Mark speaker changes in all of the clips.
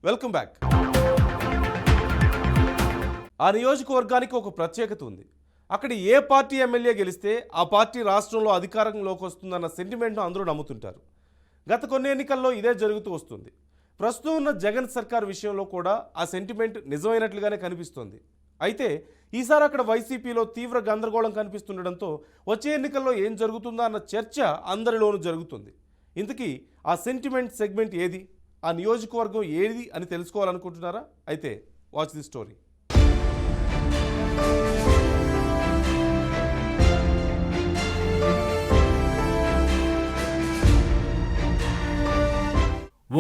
Speaker 1: Welcome back. ఆ నియోజకవర్గానికి ఒక ప్రత్యేకత ఉంది. అక్కడ ఏ పార్టీ ఎమ్మెల్యే గెలిస్తే ఆ పార్టీ రాష్ట్రంలో అధికారంలోకి వస్తుందన్న సెంటిమెంట్ను అందరూ నమ్ముతుంటారు. గత కొన్ని ఎన్నికల్లో ఇదే జరుగుతూ వస్తుంది. ప్రస్తుతం ఉన్న జగన్ సర్కార్ విషయంలో కూడా ఆ సెంటిమెంట్ నిజమైనట్లుగానే కనిపిస్తోంది. అయితే ఈసారి అక్కడ వైసీపీలో తీవ్ర గందరగోళం కనిపిస్తుండడంతో వచ్చే ఎన్నికల్లో ఏం జరుగుతుందా అన్న చర్చ అందరిలోనూ జరుగుతుంది. ఇంతకీ ఆ సెంటిమెంట్ సెగ్మెంట్ ఏది, ఆ నియోజకవర్గం ఏది అని తెలుసుకోవాలనుకుంటున్నారా? అయితే వాచ్ ది స్టోరీ.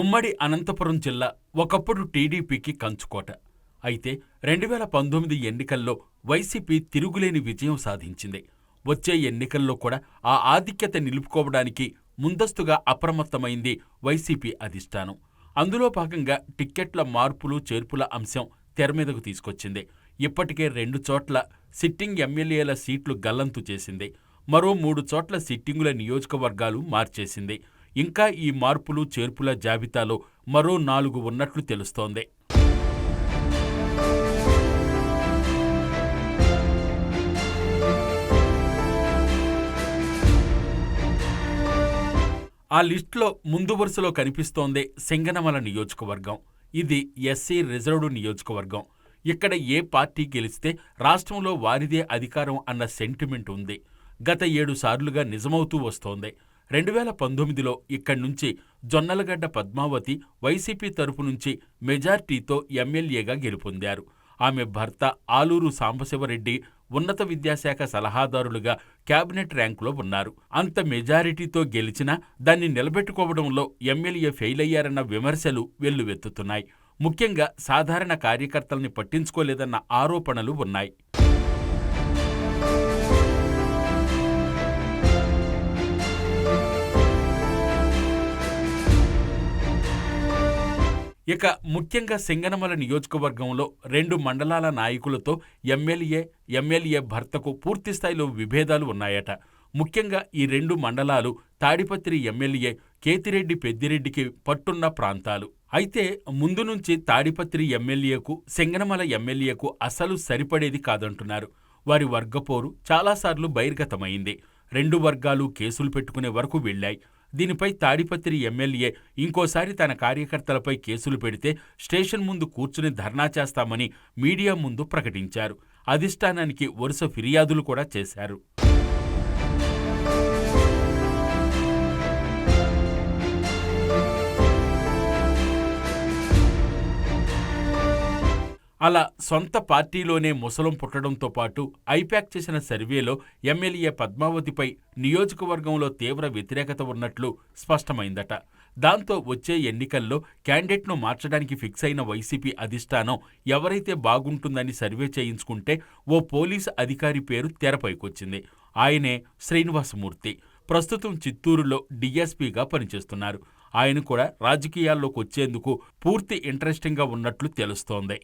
Speaker 2: ఉమ్మడి అనంతపురం జిల్లా ఒకప్పుడు టీడీపీకి కంచుకోట. అయితే 2019 ఎన్నికల్లో వైసీపీ తిరుగులేని విజయం సాధించింది. వచ్చే ఎన్నికల్లో కూడా ఆ ఆధిక్యత నిలుపుకోవడానికి ముందస్తుగా అప్రమత్తమైంది వైసీపీ అధిష్టానం. అందులో భాగంగా టిక్కెట్ల మార్పులు చేర్పుల అంశం తెరమీదకు తీసుకొచ్చింది. ఇప్పటికే 2 చోట్ల సిట్టింగ్ ఎమ్మెల్యేల సీట్లు గల్లంతు చేసింది. మరో 3 చోట్ల సిట్టింగుల నియోజకవర్గాలు మార్చేసింది. ఇంకా ఈ మార్పులు చేర్పుల జాబితాలో మరో 4 ఉన్నట్లు తెలుస్తోంది. ఆ లిస్టులో ముందు వరుసలో కనిపిస్తోంది సింగనమల నియోజకవర్గం. ఇది ఎస్సీ రిజర్వ్డ్ నియోజకవర్గం. ఇక్కడ ఏ పార్టీ గెలిస్తే రాష్ట్రంలో వారిదే అధికారం అన్న సెంటిమెంట్ ఉంది. గత 7 సార్లుగా నిజమవుతూ వస్తోంది. 2019లో ఇక్కడి నుంచి జొన్నలగడ్డ పద్మావతి వైసీపీ తరపు నుంచి మెజార్టీతో ఎమ్మెల్యేగా గెలుపొందారు. ఆమె భర్త ఆలూరు సాంబశివరెడ్డి ఉన్నత విద్యాశాఖ సలహాదారులుగా కేబినెట్ ర్యాంకులో ఉన్నారు. అంత మెజారిటీతో గెలిచినా దాన్ని నిలబెట్టుకోవడంలో ఎమ్మెల్యే ఫెయిల్ అయ్యారన్న విమర్శలు వెల్లువెత్తుతున్నాయి. ముఖ్యంగా సాధారణ కార్యకర్తల్ని పట్టించుకోలేదన్న ఆరోపణలు ఉన్నాయి. ఇక ముఖ్యంగా సింగనమల నియోజకవర్గంలో 2 మండలాల నాయకులతో ఎమ్మెల్యే భర్తకు పూర్తిస్థాయిలో విభేదాలు ఉన్నాయట. ముఖ్యంగా ఈ 2 మండలాలు తాడిపత్రి ఎమ్మెల్యే కేతిరెడ్డి పెద్దిరెడ్డికి పట్టున్న ప్రాంతాలు. అయితే ముందు నుంచి తాడిపత్రి ఎమ్మెల్యేకు సింగనమల ఎమ్మెల్యేకు అసలు సరిపడేది కాదంటున్నారు. వారి వర్గపోరు చాలాసార్లు బహిర్గతమైంది. 2 వర్గాలు కేసులు పెట్టుకునే వరకు వెళ్లాయి. దీనిపై తాడిపత్రి ఎమ్మెల్యే ఇంకోసారి తన కార్యకర్తలపై కేసులు పెడితే స్టేషన్ ముందు కూర్చుని ధర్నా చేస్తామని మీడియా ముందు ప్రకటించారు. అధిష్టానానికి వరుస ఫిర్యాదులు కూడా చేశారు. అలా సొంత పార్టీలోనే ముసలం పుట్టడంతో పాటు ఐపాక్ చేసిన సర్వేలో ఎమ్మెల్యే పద్మావతిపై నియోజకవర్గంలో తీవ్ర వ్యతిరేకత ఉన్నట్లు స్పష్టమైందట. దాంతో వచ్చే ఎన్నికల్లో క్యాండిడేట్ను మార్చడానికి ఫిక్స్ అయిన వైసీపీ అధిష్టానం ఎవరైతే బాగుంటుందని సర్వే చేయించుకుంటే ఓ పోలీసు అధికారి పేరు తెరపైకొచ్చింది. ఆయనే శ్రీనివాసమూర్తి. ప్రస్తుతం చిత్తూరులో డీఎస్పీగా పనిచేస్తున్నారు. ఆయన కూడా రాజకీయాల్లోకి వచ్చేందుకు పూర్తి ఇంట్రెస్టింగ్గా ఉన్నట్లు తెలుస్తోంది.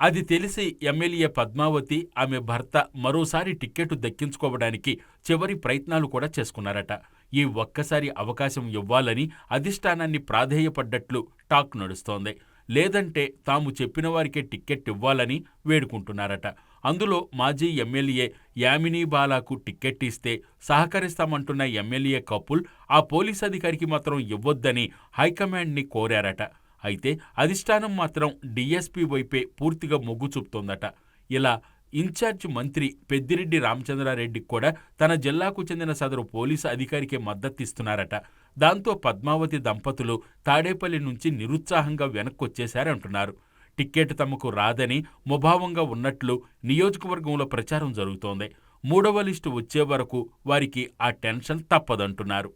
Speaker 2: అది తెలిసి ఎమ్మెల్యే పద్మావతి, ఆమె భర్త మరోసారి టిక్కెట్టు దక్కించుకోవడానికి చివరి ప్రయత్నాలు కూడా చేసుకున్నారట. ఈ ఒక్కసారి అవకాశం ఇవ్వాలని అధిష్టానాన్ని ప్రాధేయపడ్డట్లు టాక్ నడుస్తోంది. లేదంటే తాము చెప్పిన వారికే టిక్కెట్ ఇవ్వాలని వేడుకుంటున్నారట. అందులో మాజీ ఎమ్మెల్యే యామినీ బాలాకు టిక్కెట్ ఇస్తే సహకరిస్తామంటున్న ఎమ్మెల్యే కపుల్ ఆ పోలీస్ అధికారికి మాత్రం ఇవ్వొద్దని హైకమాండ్ని కోరారట. అయితే అధిష్టానం మాత్రం డీఎస్పీ వైపే పూర్తిగా మొగ్గు చూపుతోందట. ఇలా ఇన్ఛార్జ్ మంత్రి పెద్దిరెడ్డి రామచంద్రారెడ్డికి కూడా తన జిల్లాకు చెందిన సదరు పోలీసు అధికారికే మద్దతిస్తున్నారట. దాంతో పద్మావతి దంపతులు తాడేపల్లి నుంచి నిరుత్సాహంగా వెనక్కొచ్చేశారంటున్నారు. టిక్కెట్ తమకు రాదని ముభావంగా ఉన్నట్లు నియోజకవర్గంలో ప్రచారం జరుగుతోంది. 3వ లిస్టు వచ్చే వరకు వారికి ఆ టెన్షన్ తప్పదంటున్నారు.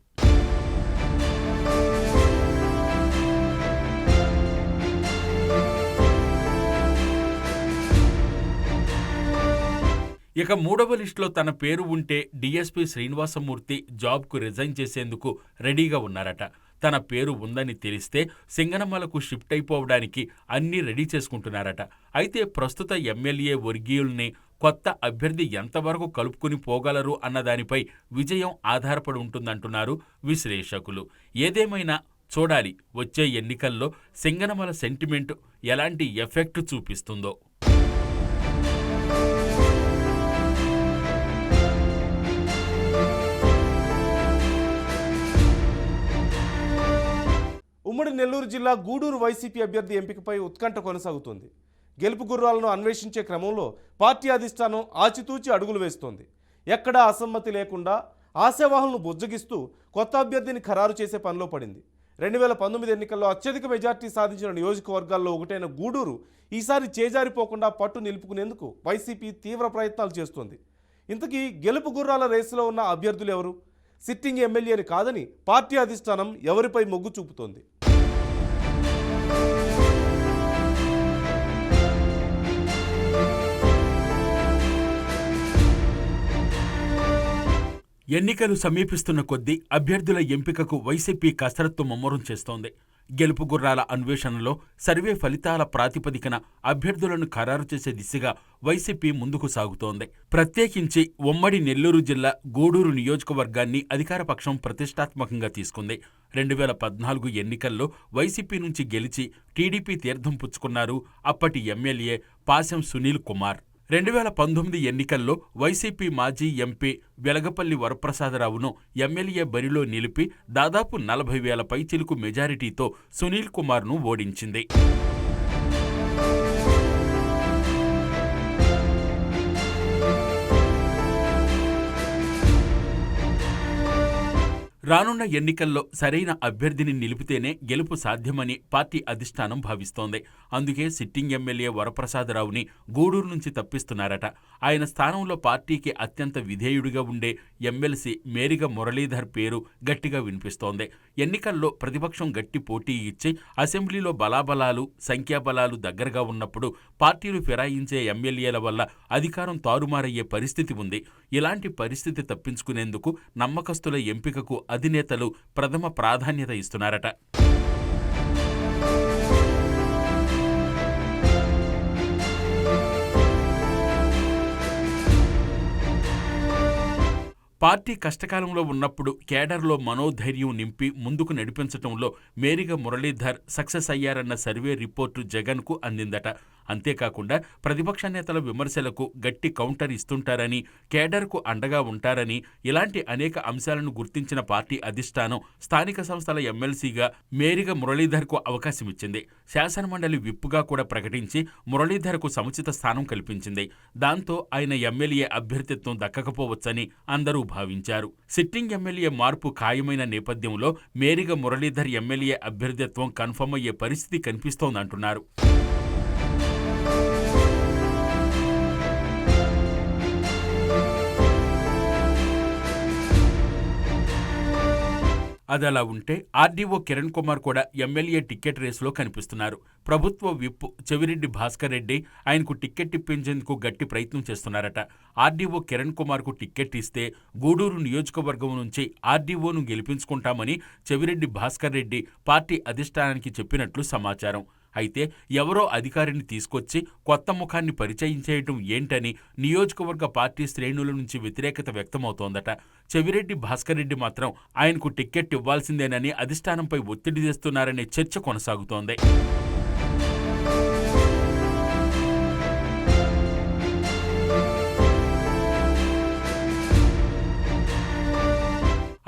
Speaker 2: ఇక 3వ లిస్టులో తన పేరు ఉంటే డీఎస్పీ శ్రీనివాసమూర్తి జాబ్కు రిజైన్ చేసేందుకు రెడీగా ఉన్నారట. తన పేరు ఉందని తెలిస్తే సింగనమలకు షిఫ్ట్ అయిపోవడానికి అన్నీ రెడీ చేసుకుంటున్నారట. అయితే ప్రస్తుత ఎమ్మెల్యే వర్గీయుల్ని కొత్త అభ్యర్థి ఎంతవరకు కలుపుకుని పోగలరు అన్నదానిపై విజయం ఆధారపడి ఉంటుందంటున్నారు విశ్లేషకులు. ఏదేమైనా చూడాలి వచ్చే ఎన్నికల్లో సింగనమల సెంటిమెంట్ ఎలాంటి ఎఫెక్ట్ చూపిస్తుందో.
Speaker 1: ఉమ్మడి నెల్లూరు జిల్లా గూడూరు వైసీపీ అభ్యర్థి ఎంపికపై ఉత్కంఠ కొనసాగుతోంది. గెలుపు గుర్రాలను అన్వేషించే క్రమంలో పార్టీ అధిష్టానం ఆచితూచి అడుగులు వేస్తోంది. ఎక్కడా అసమ్మతి లేకుండా ఆశావాహులను బుజ్జగిస్తూ కొత్త అభ్యర్థిని ఖరారు చేసే పనిలో పడింది. 2019 ఎన్నికల్లో అత్యధిక మెజార్టీ సాధించిన నియోజకవర్గాల్లో ఒకటైన గూడూరు ఈసారి చేజారిపోకుండా పట్టు నిలుపుకునేందుకు వైసీపీ తీవ్ర ప్రయత్నాలు చేస్తోంది. ఇంతకీ గెలుపు గుర్రాల రేసులో ఉన్న అభ్యర్థులు ఎవరు? సిట్టింగ్ ఎమ్మెల్యేని కాదని పార్టీ అధిష్టానం ఎవరిపై మొగ్గు చూపుతోంది?
Speaker 2: ఎన్నికలు సమీపిస్తున్న కొద్దీ అభ్యర్థుల ఎంపికకు వైసీపీ కసరత్తు ముమ్మరం చేస్తోంది. గెలుపు గుర్రాల అన్వేషణలో సర్వే ఫలితాల ప్రాతిపదికన అభ్యర్థులను ఖరారు చేసే దిశగా వైసీపీ ముందుకు సాగుతోంది. ప్రత్యేకించి ఉమ్మడి నెల్లూరు జిల్లా గూడూరు నియోజకవర్గాన్ని అధికారపక్షం ప్రతిష్టాత్మకంగా తీసుకుంది. 2014 ఎన్నికల్లో వైసీపీ నుంచి గెలిచి టీడీపీ తీర్థం పుచ్చుకున్నారు అప్పటి ఎమ్మెల్యే పాశం సునీల్ కుమార్. 2019 ఎన్నికల్లో వైసీపీ మాజీ ఎంపీ వెలగపల్లి వరప్రసాదరావును ఎమ్మెల్యే బరిలో నిలిపి దాదాపు 40,000 పైచిలుకు మెజారిటీతో సునీల్ కుమార్ను ఓడించింది. రానున్న ఎన్నికల్లో సరైన అభ్యర్థిని నిలిపితేనే గెలుపు సాధ్యమని పార్టీ అధిష్టానం భావిస్తోంది. అందుకే సిట్టింగ్ ఎమ్మెల్యే వరప్రసాదరావుని గూడూరు నుంచి తప్పిస్తున్నారట. ఆయన స్థానంలో పార్టీకి అత్యంత విధేయుడిగా ఉండే ఎమ్మెల్సీ మేరిగ మురళీధర్ పేరు గట్టిగా వినిపిస్తోంది. ఎన్నికల్లో ప్రతిపక్షం గట్టి పోటీ ఇచ్చి అసెంబ్లీలో బలాబలాలు సంఖ్యాబలాలు దగ్గరగా ఉన్నప్పుడు పార్టీలు ఫిరాయించే ఎమ్మెల్యేల వల్ల అధికారం తారుమారయ్యే పరిస్థితి ఉంది. ఇలాంటి పరిస్థితి తప్పించుకునేందుకు నమ్మకస్తుల ఎంపికకు అధినేతలు ప్రథమ ప్రాధాన్యత ఇస్తున్నారట. పార్టీ కష్టకాలంలో ఉన్నప్పుడు కేడర్లో మనోధైర్యం నింపి ముందుకు నడిపించటంలో మేరిగ మురళీధర్ సక్సెస్ అయ్యారన్న సర్వే రిపోర్టు జగన్కు అందిందట. అంతేకాకుండా ప్రతిపక్ష నేతల విమర్శలకు గట్టి కౌంటర్ ఇస్తుంటారని, కేడర్కు అండగా ఉంటారని, ఇలాంటి అనేక అంశాలను గుర్తించిన పార్టీ అధిష్టానం స్థానిక సంస్థల ఎమ్మెల్సీగా మేరిగ మురళీధర్కు అవకాశమిచ్చింది. శాసనమండలి విప్పుగా కూడా ప్రకటించి మురళీధర్కు సముచిత స్థానం కల్పించింది. దాంతో ఆయన ఎమ్మెల్యే అభ్యర్థిత్వం దక్కకపోవచ్చని అందరూ భావించారు. సిట్టింగ్ ఎమ్మెల్యే మార్పు ఖాయమైన నేపథ్యంలో మేరిగ మురళీధర్ ఎమ్మెల్యే అభ్యర్థిత్వం కన్ఫర్మ్ అయ్యే పరిస్థితి కనిపిస్తోందంటున్నారు. అదలా ఉంటే ఆర్డీఓ కిరణ్ కుమార్ కూడా ఎమ్మెల్యే టికెట్ రేసులో కనిపిస్తున్నారు. ప్రభుత్వ విప్ చెవిరెడ్డి భాస్కర్ రెడ్డి ఆయనకు టికెట్ ఇప్పించేందుకు గట్టి ప్రయత్నం చేస్తున్నారట. ఆర్డీఓ కిరణ్ కుమార్కు టికెట్ ఇస్తే గూడూరు నియోజకవర్గం నుంచి ఆర్డీఓను గెలిపించుకుంటామని చెవిరెడ్డి భాస్కర్ రెడ్డి పార్టీ అధిష్టానానికి చెప్పినట్లు సమాచారం. అయితే ఎవరో అధికారిని తీసుకొచ్చి కొత్త ముఖాన్ని పరిచయం చేయటం ఏంటని నియోజకవర్గ పార్టీ శ్రేణుల నుంచి వ్యతిరేకత వ్యక్తమవుతోందట. చెవిరెడ్డి భాస్కర్ రెడ్డి మాత్రం ఆయనకు టిక్కెట్ ఇవ్వాల్సిందేనని అధిష్టానంపై ఒత్తిడి తెస్తున్నారనే చర్చ కొనసాగుతోంది.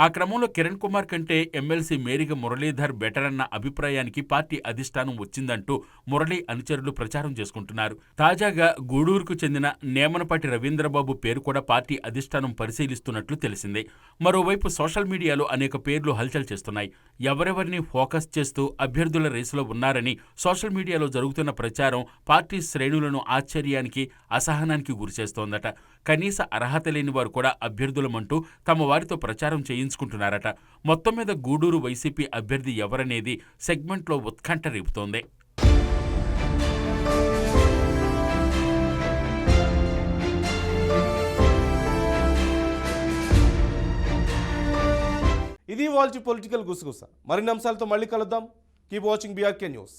Speaker 2: ఆ క్రమంలో కిరణ్ కుమార్ కంటే ఎమ్మెల్సీ మేరిగ మురళీధర్ బెటర్ అన్న అభిప్రాయానికి పార్టీ అధిష్టానం వచ్చిందంటూ మురళీ అనుచరులు ప్రచారం చేసుకుంటున్నారు. తాజాగా గూడూరుకు చెందిన నేమనపాటి రవీంద్రబాబు పేరు కూడా పార్టీ అధిష్టానం పరిశీలిస్తున్నట్లు తెలిసింది. మరోవైపు సోషల్ మీడియాలో అనేక పేర్లు హల్చల్ చేస్తున్నాయి. ఎవరెవరిని ఫోకస్ చేస్తూ అభ్యర్థుల రేసులో ఉన్నారని సోషల్ మీడియాలో జరుగుతున్న ప్రచారం పార్టీ శ్రేణులను ఆశ్చర్యానికి, అసహనానికి గురిచేస్తోందట. కనీస అర్హత లేని వారు కూడా అభ్యర్థులమంటూ తమ వారితో ప్రచారం చేయించుకుంటున్నారట. మొత్తం మీద గూడూరు వైసీపీ అభ్యర్థి ఎవరనేది సెగ్మెంట్లో ఉత్కంఠ రేపుతోంది.
Speaker 1: ఇది వాల్చి పొలిటికల్ గుసగుస. మరిన్ని అంశాలతో మళ్ళీ కలుద్దాం. Keep watching BRK news.